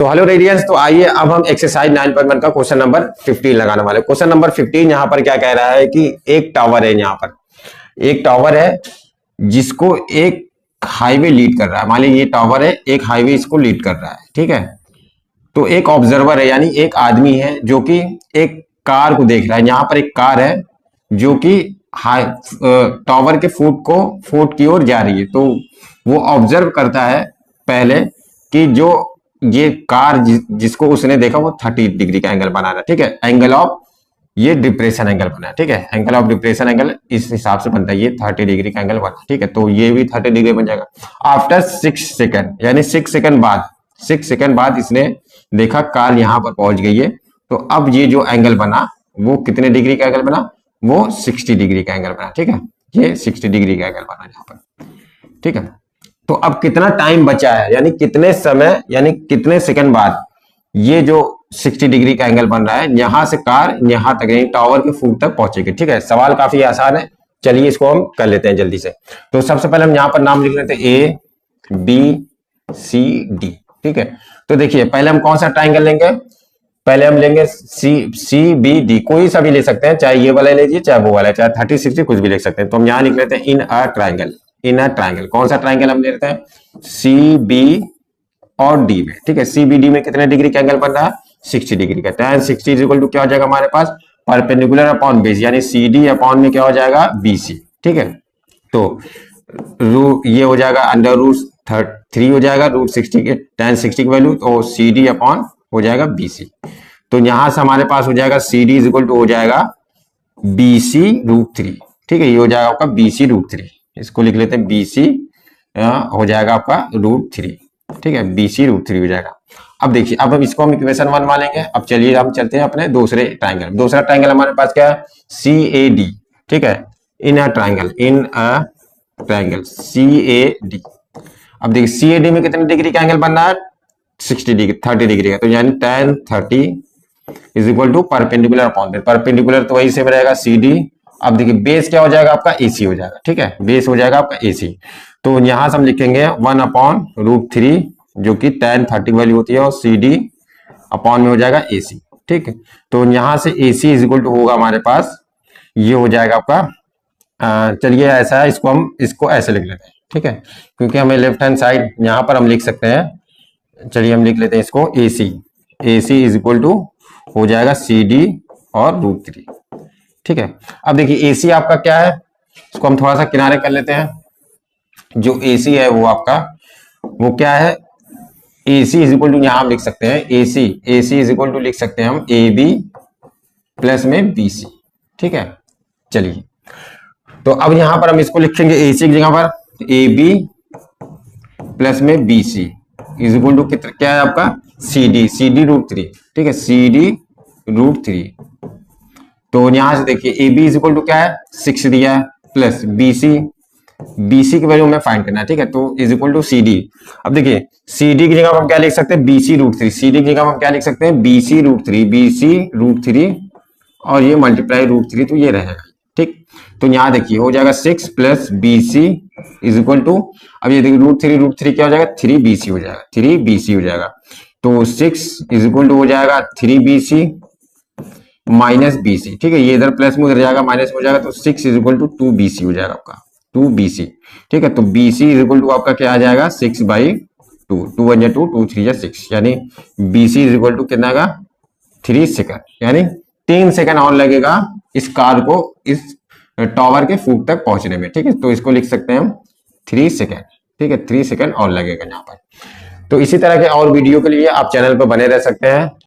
तो hello radiance, तो आइए अब हम एक्सरसाइज 9.1 का क्वेश्चन नंबर 15 लगाने वाले। क्वेश्चन नंबर 15 यहाँ पर क्या कह रहा है कि एक टावर है, यहाँ पर एक टावर है जिसको एक हाईवे लीड कर रहा है। मान लीजिए ये टावर है, एक हाईवे इसको लीड कर रहा है, ठीक है। तो एक ऑब्जर्वर है, यानी एक आदमी है जो कि एक कार को देख रहा है। यहाँ पर एक कार है जो कि हाई टावर के फुट की ओर जा रही है। तो वो ऑब्जर्व करता है पहले कि जो ये कार जिसको उसने देखा वो 30 डिग्री का एंगल बना रहा है, ठीक है। एंगल ऑफ ये डिप्रेशन एंगल बना है, ठीक है। एंगल ऑफ डिप्रेशन एंगल इस हिसाब से बनता है, ये 30 डिग्री का एंगल बना, ठीक है। तो ये भी 30 डिग्री बन जाएगा। आफ्टर 6 सेकंड, यानी 6 सेकंड बाद इसने देखा कार यहां पर पहुंच गई है। तो अब ये जो एंगल बना वो कितने डिग्री का एंगल बना, वो 60 डिग्री का एंगल बना, ठीक है। ये 60 डिग्री का एंगल बना यहाँ पर, ठीक है। तो अब कितना टाइम बचा है, यानी कितने समय, यानी कितने सेकंड बाद ये जो 60 डिग्री का एंगल बन रहा है, यहां से कार यहां तक यानी टावर के फुट तक पहुंचेगी, ठीक है। सवाल काफी आसान है, चलिए इसको हम कर लेते हैं जल्दी से। तो सबसे पहले हम यहां पर नाम लिख लेते हैं ए बी सी डी, ठीक है। तो देखिए पहले हम कौन सा ट्राइंगल लेंगे, पहले हम लेंगे सी बी डी, कोई सा भी ले सकते हैं, चाहे ये वाला लीजिए चाहे वो वाला, चाहे 30 60 कुछ भी लिख सकते हैं। तो हम यहां लिख लेते हैं इन a triangle, in a triangle. कौन सा ट्राइंगल हम ले लेते हैं, सी बी और डी में, ठीक है। सी बी डी में कितने डिग्री का एंगल बन रहा है, 60 डिग्री का। tan 60 इज इक्वल टू क्या हो जाएगा हमारे पास, परपेंडिकुलर अपॉन बेस, यानी सी डी अपॉन में क्या हो जाएगा, बी सी, ठीक है। तो ये हो जाएगा अंडर रूट 3 हो जाएगा रूट 60 के tan 60 की वैल्यू, तो सी डी अपॉन हो जाएगा बी सी। तो यहां से हमारे पास हो जाएगा C D is equal to हो जाएगा बी सी रूट 3, ठीक है। ये हो जाएगा आपका बी सी रूट 3, इसको लिख लेते हैं बी सी हो जाएगा आपका रूट 3, ठीक है। बी सी रूट 3 हो जाएगा। अब देखिए, अब हम इसको हम इक्वेशन 1 मानेंगे। अब चलिए हम चलते हैं अपने दूसरे ट्राइंगल। दूसरा ट्राइंगल हमारे पास क्या है, सी ए डी, ठीक है। In a triangle C A D. अब देखिए सी ए डी में कितने डिग्री का एंगल बन रहा है, 60 डिग्री, 30 डिग्री का। तो यानी tan 30 is equal to perpendicular upon base, perpendicular तो वही से रहेगा सी डी। अब देखिए बेस क्या हो जाएगा आपका, एसी हो जाएगा, ठीक है। बेस हो जाएगा आपका एसी। तो यहां से हम लिखेंगे 1 अपॉन रूट 3 जो कि tan 30 वैल्यू होती है, और सी डी अपॉन में हो जाएगा एसी, ठीक है। तो यहां से एसी इज इक्वल टू होगा हमारे पास, ये हो जाएगा आपका, चलिए ऐसा है, इसको ऐसे लिख लेते हैं, ठीक है। क्योंकि हमें लेफ्ट हैंड साइड यहां पर हम लिख सकते हैं, चलिए हम लिख लेते हैं इसको AC. AC is equal to हो जाएगा सी डी और रूट 3, ठीक है। अब देखिए एसी आपका क्या है, इसको हम थोड़ा सा किनारे कर लेते हैं। जो एसी है वो आपका वो क्या है, एसी इज इक्वल टू यहां हम लिख सकते हैं एसी इज इक्वल टू लिख सकते हैं हम ए बी प्लस में बी सी, ठीक है। चलिए तो अब यहां पर हम इसको लिखेंगे एसी की जगह पर ए बी प्लस में B C is equal to कितना, क्या है आपका सी डी रूट 3, ठीक है। C D root 3। तो यहां से देखिए A B is equal to क्या है, 6 दिया है, प्लस बी सी की वैल्यू हमें फाइंड करना है, ठीक है। तो is equal to C D. अब देखिए सी डी की जगह हम क्या लिख सकते हैं, B C root 3। C D की जगह हम क्या लिख सकते हैं, बी सी रूट 3 और ये मल्टीप्लाई रूट 3, तो ये रहेगा, ठीक। तो यहां देखिए हो जाएगा 6 plus B C is equal to, अब ये देखिए रूट 3 क्या हो जाएगा, 3 बी सी हो जाएगा, 3 बी सी हो जाएगा। तो 6 इज इक्वल टू हो जाएगा 3 B C minus B C, ठीक है। ये इधर प्लस में उधर जाएगा माइनस में हो जाएगा, तो 6 is equal to 2 B C हो जाएगा आपका, 2 बी सी, ठीक है। तो B C is equal to आपका क्या आ जाएगा, 6/2, 2 1 2 2 3 6, यानी B C is equal to कितना का 3 सेकंड, यानी 3 सेकंड और लगेगा इस कार को इस टावर के फुट तक पहुंचने में, ठीक है। तो इसको लिख सकते हैं हम 3 सेकंड, ठीक है। 3 सेकंड और लगेगा यहाँ पर। तो इसी तरह के और वीडियो के लिए आप चैनल पर बने रह सकते हैं।